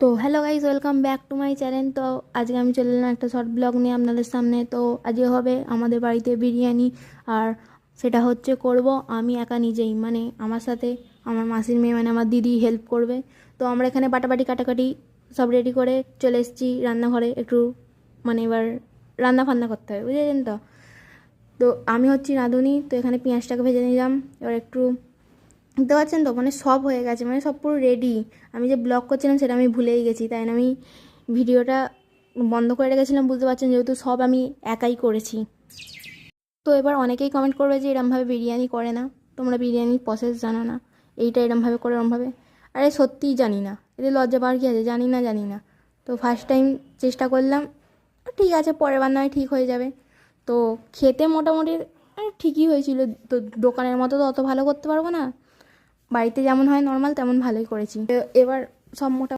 তো hello guys, welcome back to my channel. তো আজকে আমি চলে এলাম একটা শর্ট ব্লগ নিয়ে আপনাদের সামনে। তো আজকে হবে আমাদের বাড়িতে বিরিয়ানি, আর সেটা হচ্ছে করব আমি একা নিজেই, মানে আমার সাথে আমার মাসির মেয়ে মানে আমার দিদি হেল্প করবে। তো আমরা এখানে বাটাবাটি কাটাকাটি সব রেডি করে চলে এসেছি রান্নাঘরে একটু, মানে এবার রান্না ফান্না করতে হবে, বুঝেছেন তো। তো আমি হচ্ছি রাঁধুনি, তো এখানে পেঁয়াজটাকে ভেজে নিলাম। এবার একটু বুঝতে পারছেন তো, মানে সব হয়ে গেছে, মানে সব পুরো রেডি। আমি যে ব্লগ করছিলাম সেটা আমি ভুলেই গেছি, তাই না আমি ভিডিওটা বন্ধ করে রেখেছিলাম, বুঝতে পারছেন, যেহেতু সব আমি একাই করেছি। তো এবার অনেকেই কমেন্ট করবে যে এরমভাবে বিরিয়ানি করে না, তোমরা বিরিয়ানির প্রসেস জানো না, এইটা এরমভাবে করে ওরমভাবে। আরে সত্যিই জানি না, এতে লজ্জা পাওয়ার কী আছে, জানি না। তো ফার্স্ট টাইম চেষ্টা করলাম, ঠিক আছে পরের বার নয় ঠিক হয়ে যাবে। তো খেতে মোটামুটি ঠিকই হয়েছিল। তো দোকানের মতো তো অত ভালো করতে পারবো না, বাড়িতে যেমন হয় নর্মাল তেমন ভালোই করেছি। এবার সব মোটা